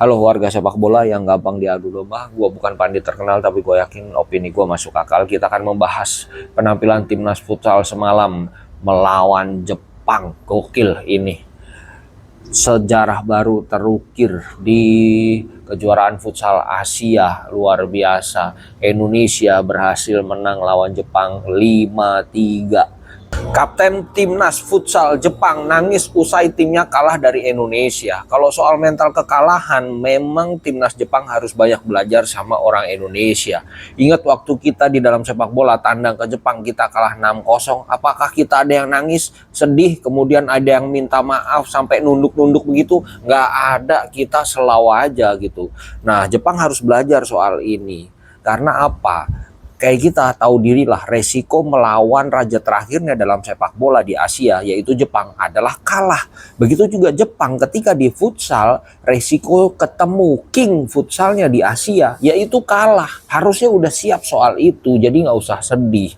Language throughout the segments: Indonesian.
Halo warga sepak bola yang gampang diadu domba, gue bukan pandit terkenal tapi gue yakin opini gue masuk akal. Kita akan membahas penampilan timnas futsal semalam melawan Jepang. Gokil ini. Sejarah baru terukir di kejuaraan futsal Asia luar biasa. Indonesia berhasil menang lawan Jepang 5-3. Kapten timnas futsal Jepang nangis usai timnya kalah dari Indonesia. Kalau soal mental kekalahan, memang timnas Jepang harus banyak belajar sama orang Indonesia. Ingat waktu kita di dalam sepak bola tandang ke Jepang, kita kalah 6-0. Apakah kita ada yang nangis, sedih, kemudian ada yang minta maaf sampai nunduk-nunduk begitu? Nggak ada, kita selalu aja gitu. Nah, Jepang harus belajar soal ini. Karena apa? Kayak kita tahu dirilah, resiko melawan raja terakhirnya dalam sepak bola di Asia yaitu Jepang adalah kalah. Begitu juga Jepang ketika di futsal, resiko ketemu king futsalnya di Asia yaitu kalah. Harusnya udah siap soal itu, jadi nggak usah sedih.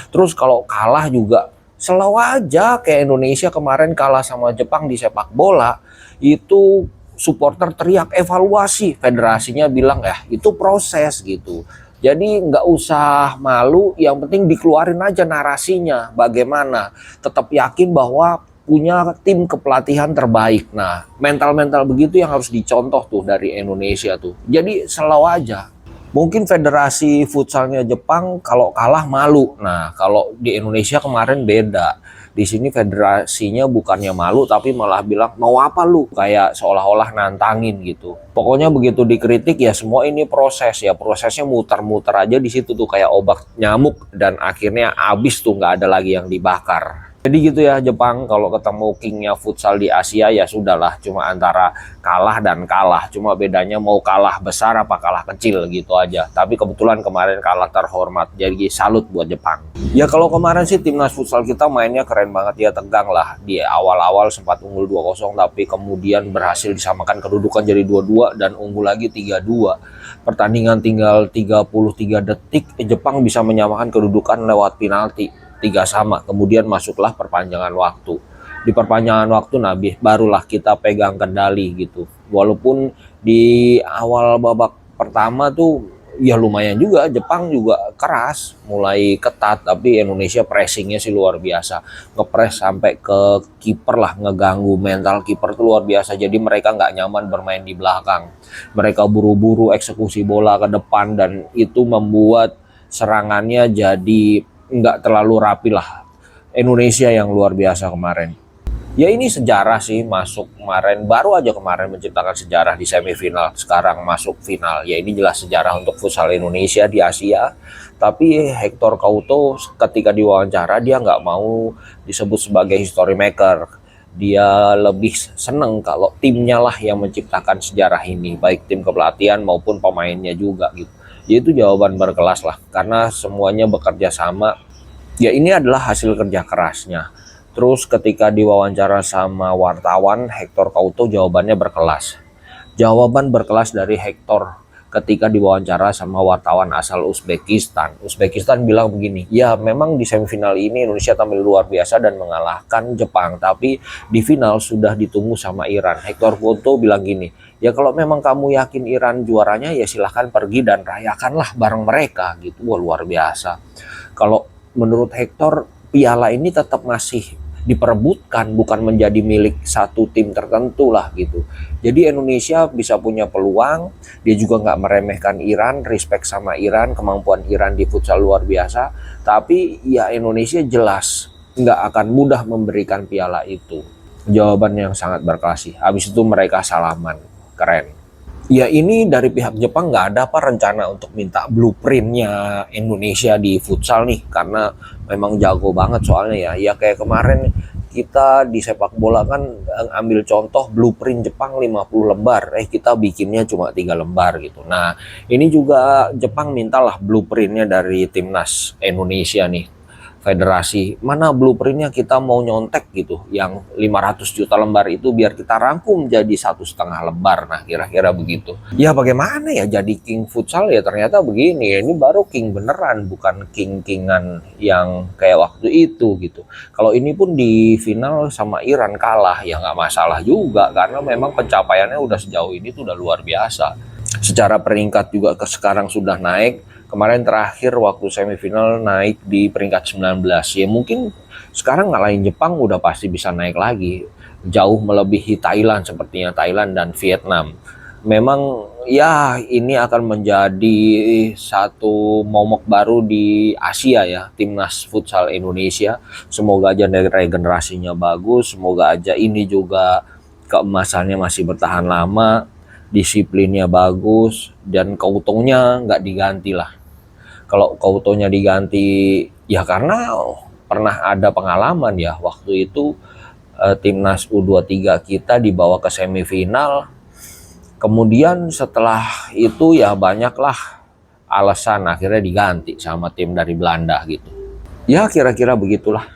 Terus kalau kalah juga selalu aja kayak Indonesia kemarin kalah sama Jepang di sepak bola, itu supporter teriak evaluasi, federasinya bilang ya itu proses gitu. Jadi nggak usah malu, yang penting dikeluarin aja narasinya. Bagaimana? Tetap yakin bahwa punya tim kepelatihan terbaik. Nah, mental-mental begitu yang harus dicontoh tuh dari Indonesia tuh. Jadi selalu aja. Mungkin federasi futsalnya Jepang kalau kalah malu. Nah, kalau di Indonesia kemarin beda. Di sini federasinya bukannya malu tapi malah bilang mau apa lu, kayak seolah-olah nantangin gitu. Pokoknya begitu dikritik ya semua ini proses ya, prosesnya muter-muter aja di situ tuh kayak obat nyamuk dan akhirnya abis tuh nggak ada lagi yang dibakar. Jadi gitu ya, Jepang kalau ketemu kingnya futsal di Asia ya sudahlah, cuma antara kalah dan kalah, cuma bedanya mau kalah besar apa kalah kecil gitu aja. Tapi kebetulan kemarin kalah terhormat, jadi salut buat Jepang. Ya kalau kemarin sih timnas futsal kita mainnya keren banget ya, tegang lah. Di awal-awal sempat unggul 2-0 tapi kemudian berhasil disamakan kedudukan jadi 2-2 dan unggul lagi 3-2. Pertandingan tinggal 33 detik, Jepang bisa menyamakan kedudukan lewat penalti 3-3, kemudian masuklah perpanjangan waktu. Di perpanjangan waktu Nabi barulah kita pegang kendali gitu. Walaupun di awal babak pertama tuh ya lumayan juga, Jepang juga keras, mulai ketat, tapi Indonesia pressingnya sih luar biasa, ngepres sampai ke kiper lah, ngeganggu mental kiper tuh luar biasa. Jadi mereka nggak nyaman bermain di belakang, mereka buru-buru eksekusi bola ke depan dan itu membuat serangannya jadi nggak terlalu rapi lah. Indonesia yang luar biasa kemarin. Ya ini sejarah sih, masuk kemarin, baru aja kemarin menciptakan sejarah di semifinal, sekarang masuk final. Ya ini jelas sejarah untuk futsal Indonesia di Asia. Tapi Hector Couto ketika diwawancara dia nggak mau disebut sebagai history maker. Dia lebih seneng kalau timnya lah yang menciptakan sejarah ini, baik tim kepelatihan maupun pemainnya juga gitu. Ya itu jawaban berkelas lah, karena semuanya bekerja sama. Ya ini adalah hasil kerja kerasnya. Terus ketika diwawancara sama wartawan, Hector Couto jawabannya berkelas. Jawaban berkelas dari Hector ketika diwawancara sama wartawan asal Uzbekistan. Uzbekistan bilang begini, ya memang di semifinal ini Indonesia tampil luar biasa dan mengalahkan Jepang, tapi di final sudah ditunggu sama Iran. Hector Couto bilang gini, ya kalau memang kamu yakin Iran juaranya ya silahkan pergi dan rayakanlah bareng mereka gitu. Wah luar biasa. Kalau menurut Hector, piala ini tetap masih diperebutkan, bukan menjadi milik satu tim tertentu lah gitu. Jadi Indonesia bisa punya peluang, dia juga nggak meremehkan Iran, respect sama Iran, kemampuan Iran di futsal luar biasa, tapi ya Indonesia jelas nggak akan mudah memberikan piala itu. Jawaban yang sangat berklasih. Habis itu mereka salaman, keren. Ya ini dari pihak Jepang nggak ada apa rencana untuk minta blueprintnya Indonesia di futsal nih, karena memang jago banget soalnya ya. Ya kayak kemarin kita di sepak bola kan ambil contoh blueprint Jepang 50 lembar, kita bikinnya cuma 3 lembar gitu. Nah ini juga Jepang mintalah blueprintnya dari timnas Indonesia nih. federasi, mana blueprintnya kita mau nyontek gitu, yang 500 juta lembar itu biar kita rangkum jadi 1,5 lembar. Nah kira-kira begitu. Ya bagaimana ya jadi king futsal ya, ternyata begini, ini baru king beneran, bukan king-kingan yang kayak waktu itu gitu. Kalau ini pun di final sama Iran kalah ya nggak masalah juga, karena memang pencapaiannya udah sejauh ini tuh udah luar biasa. Secara peringkat juga sekarang sudah naik. Kemarin terakhir waktu semifinal naik di peringkat 19. Ya mungkin sekarang ngalahin Jepang udah pasti bisa naik lagi. Jauh melebihi Thailand, sepertinya Thailand dan Vietnam. Memang ya ini akan menjadi satu momok baru di Asia ya, timnas futsal Indonesia. Semoga aja regenerasinya bagus, semoga aja ini juga keemasannya masih bertahan lama, disiplinnya bagus, dan Coutonya nggak diganti lah. Kalau Coutonya diganti ya karena pernah ada pengalaman ya, waktu itu timnas U23 kita dibawa ke semifinal, kemudian setelah itu ya banyaklah alasan, akhirnya diganti sama tim dari Belanda gitu. Ya kira-kira begitulah.